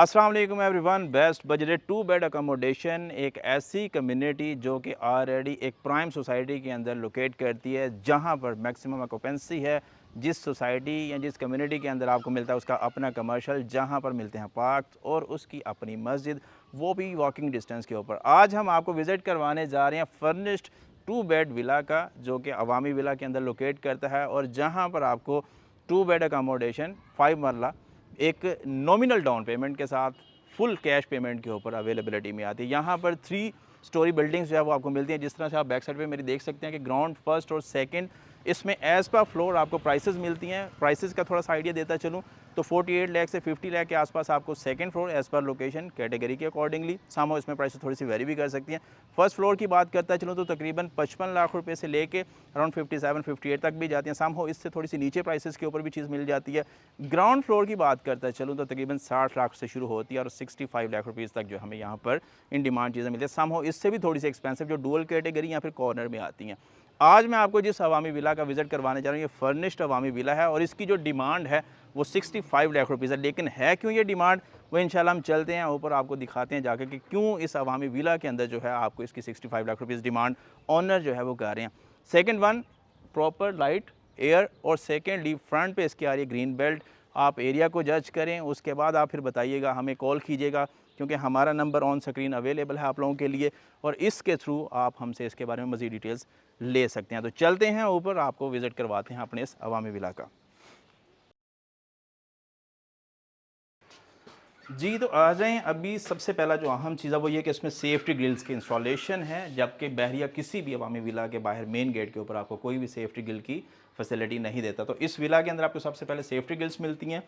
अस्सलाम वालेकुम everyone. Best budget 2 bed accommodation एक ऐसी कम्युनिटी जो कि ऑलरेडी एक प्राइम सोसाइटी के अंदर लोकेट करती है, जहां पर मैक्सिमम ऑक्यूपेंसी है। जिस सोसाइटी या जिस कम्युनिटी के अंदर आपको मिलता है उसका अपना कमर्शियल, जहां पर मिलते हैं पार्क और उसकी अपनी मस्जिद, वो भी वॉकिंग डिस्टेंस के ऊपर। आज हम आपको विज़िट करवाने जा रहे हैं फर्निश्ड 2 बेड विला का, जो कि अवामी विला के अंदर लोकेट करता है और जहाँ पर आपको 2 बेड अकोमोडेशन 5 मरला एक नॉमिनल डाउन पेमेंट के साथ फुल कैश पेमेंट के ऊपर अवेलेबिलिटी में आती है। यहाँ पर 3 स्टोरी बिल्डिंग्स जो है वो आपको मिलती हैं। जिस तरह से आप बैक साइड पे मेरी देख सकते हैं कि ग्राउंड, फर्स्ट और सेकंड, इसमें एज पर फ्लोर आपको प्राइसेस मिलती हैं। प्राइसेस का थोड़ा सा आइडिया देता चलूँ तो 48 लाख से 50 लाख के आसपास आपको second floor as per location category के अकॉर्डिंगली। सामो इसमें प्राइसेस थोड़ी सी वेरी भी कर सकती हैं। फर्स्ट फ्लोर की बात करता चलूँ तो तकरीबन 55 लाख रुपए से लेके अराउंड 57-58 तक भी जाती हैं। सामो इससे थोड़ी सी नीचे प्राइसेस के ऊपर भी चीज़ मिल जाती है। ग्राउंड फ्लोर की बात करता चलूँ तो तकरीबन 60 लाख से शुरू होती है और 65 लाख रुपीज़ तक जो हमें यहाँ पर इन डिमांड चीज़ें मिलती है। सामो इससे भी थोड़ी सी एक्सपेंसिव जो डुअल कैटेगरी या फिर कॉर्नर में आती हैं। आज मैं आपको जिस अवामी विला का विज़िट करवाने जा रहा हूँ, ये फर्निश्ड अवामी विला है और इसकी जो डिमांड है वो 65 लाख रुपीज़ है। लेकिन है क्यों ये डिमांड, वो इंशाल्लाह हम चलते हैं ऊपर, आपको दिखाते हैं जाकर कि क्यों इस अवामी विला के अंदर जो है आपको इसकी 65 लाख रुपीज़ डिमांड ऑनर जो है वो कर रहे हैं। Second one, proper light, air और सेकेंडली फ्रंट पे इसकी आ रही है ग्रीन बेल्ट। आप एरिया को जज करें, उसके बाद आप फिर बताइएगा, हमें कॉल कीजिएगा क्योंकि हमारा नंबर ऑन स्क्रीन अवेलेबल है आप लोगों के लिए और इसके थ्रू आप हमसे इसके बारे में मज़ीद डिटेल्स ले सकते हैं। तो चलते हैं ऊपर, आपको विज़िट करवाते हैं अपने इस अवामी विला का। जी, तो आ जाएँ। अभी सबसे पहला जो अहम चीज़ है वो ये कि इसमें सेफ्टी ग्रिल्स की इंस्टॉलेशन है, जबकि बहरिया किसी भी अवामी विला के बाहर मेन गेट के ऊपर आपको कोई भी सेफ्टी ग्रिल की फैसिलिटी नहीं देता। तो इस विला के अंदर आपको सबसे पहले सेफ्टी ग्रिल्स मिलती हैं।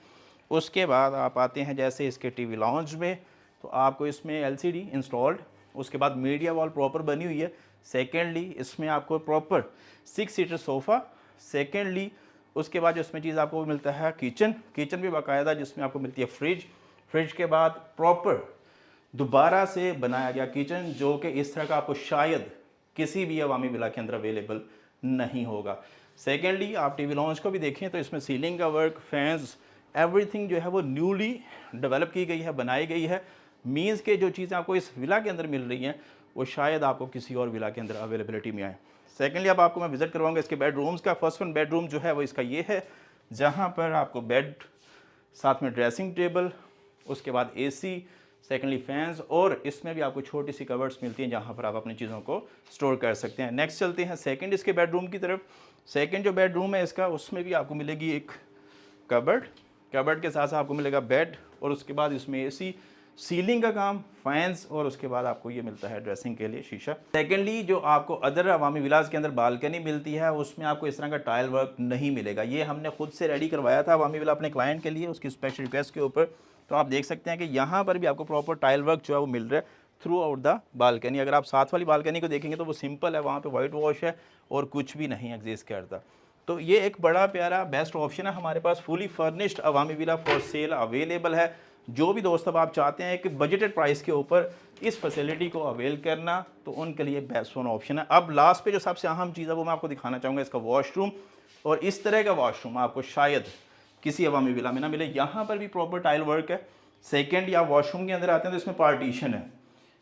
उसके बाद आप आते हैं जैसे इसके टीवी लाउंज में, तो आपको इसमें एलसीडी इंस्टॉल्ड, उसके बाद मीडिया वॉल प्रॉपर बनी हुई है। सेकेंडली इसमें आपको प्रॉपर 6 सीटर सोफ़ा। सेकेंडली उसके बाद जो इसमें चीज़ आपको मिलता है किचन भी बाकायदा, जिसमें आपको मिलती है फ्रिज के बाद प्रॉपर दोबारा से बनाया गया किचन, जो कि इस तरह का आपको शायद किसी भी अवामी विला के अंदर अवेलेबल नहीं होगा। सेकेंडली आप टीवी लॉन्च को भी देखें तो इसमें सीलिंग का वर्क, फैंस, एवरीथिंग जो है वो न्यूली डेवलप की गई है, बनाई गई है। मीन्स के जो चीज़ें आपको इस विला के अंदर मिल रही हैं वो शायद आपको किसी और विला के अंदर अवेलेबिलिटी में आए। सेकेंडली अब आपको मैं विजिट करवाऊंगा इसके बेडरूम्स का। फर्स्ट वन बेडरूम जो है वो इसका ये है, जहाँ पर आपको बेड, साथ में ड्रेसिंग टेबल, उसके बाद एसी, सेकेंडली फैंस और इसमें भी आपको छोटी सी कवर्ड्स मिलती हैं जहाँ पर आप अपनी चीज़ों को स्टोर कर सकते हैं। नेक्स्ट चलते हैं सेकंड इसके बेडरूम की तरफ। सेकंड जो बेडरूम है इसका, उसमें भी आपको मिलेगी एक कबर्ड के साथ साथ आपको मिलेगा बेड और उसके बाद इसमें एसी, सीलिंग का काम, फैंस और उसके बाद आपको ये मिलता है ड्रेसिंग के लिए शीशा। सेकेंडली जो आपको अदर अवामी विलास के अंदर बालकनी मिलती है उसमें आपको इस तरह का टाइल वर्क नहीं मिलेगा। ये हमने खुद से रेडी करवाया था अवामी विला अपने क्लाइंट के लिए, उसकी स्पेशल रिक्वेस्ट के ऊपर। तो आप देख सकते हैं कि यहाँ पर भी आपको प्रॉपर टाइल वर्क जो है वो मिल रहा है थ्रू आउट द बालकनी। अगर आप साथ वाली बालकनी को देखेंगे तो वो सिंपल है, वहाँ पे वाइट वॉश है और कुछ भी नहीं एग्जिस्ट करता। तो ये एक बड़ा प्यारा बेस्ट ऑप्शन है हमारे पास। फुली फर्निश्ड अवामी विला फॉर सेल अवेलेबल है। जो भी दोस्त अब आप चाहते हैं कि बजटेड प्राइस के ऊपर इस फैसिलिटी को अवेल करना, तो उनके लिए बेस्ट वन ऑप्शन है। अब लास्ट पे जो सबसे अहम चीज़ है वो मैं आपको दिखाना चाहूँगा, इसका वॉशरूम। और इस तरह का वॉशरूम आपको शायद किसी अवामी विला में ना मिले। यहाँ पर भी प्रॉपर टाइल वर्क है। सेकेंड, या वॉशरूम के अंदर आते हैं तो इसमें पार्टीशन है,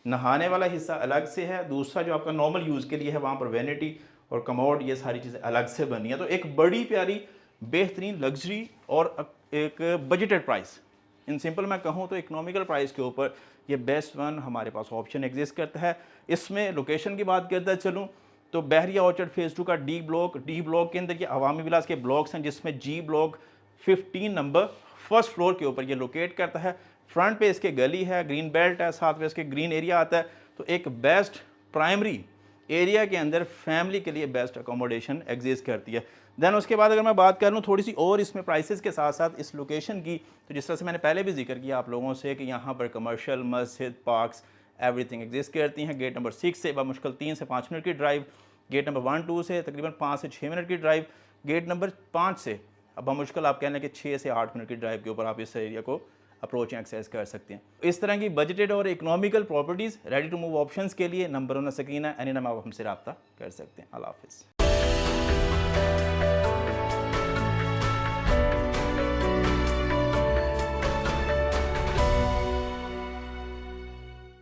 नहाने वाला हिस्सा अलग से है, दूसरा जो आपका नॉर्मल यूज़ के लिए है वहाँ पर वैनिटी और कमोड, ये सारी चीज़ें अलग से बनी है। तो एक बड़ी प्यारी बेहतरीन लग्जरी और एक बजटेड प्राइस, इन सिंपल मैं कहूँ तो इकोनॉमिकल प्राइस के ऊपर ये बेस्ट वन हमारे पास ऑप्शन एग्जिस्ट करता है। इसमें लोकेशन की बात करता चलूँ तो बहरिया ऑर्चर्ड फेज़ 2 का डी ब्लॉक के अंदर ये अवामी विलास के ब्लॉक्स हैं, जिसमें जी ब्लॉक 15 नंबर फर्स्ट फ्लोर के ऊपर ये लोकेट करता है। फ्रंट पे इसके गली है, ग्रीन बेल्ट है, साथ में इसके ग्रीन एरिया आता है। तो एक बेस्ट प्राइमरी एरिया के अंदर फैमिली के लिए बेस्ट अकोमोडेशन एग्जिस्ट करती है। देन उसके बाद अगर मैं बात करूँ थोड़ी सी और इसमें प्राइसेस के साथ साथ इस लोकेशन की, तो जिस तरह से मैंने पहले भी जिक्र किया आप लोगों से कि यहाँ पर कमर्शियल, मस्जिद, पार्क्स, एवरीथिंग एग्जिस्ट करती हैं। गेट नंबर 6 से बमुश्किल 3 से 5 मिनट की ड्राइव, गेट नंबर 1-2 से तकरीबन 5 से 6 मिनट की ड्राइव, गेट नंबर 5 से अब बमुश्किल आप कह लें कि 6 से 8 मिनट की ड्राइव के ऊपर आप इस एरिया को अप्रोच एक्सेस कर सकते हैं। इस तरह की बजटेड और economical properties ready to move options के लिए नंबर ऑन स्क्रीन है, एनी टाइम आप हमसे रब्ता कर सकते हैं। अल्लाह हाफिज़।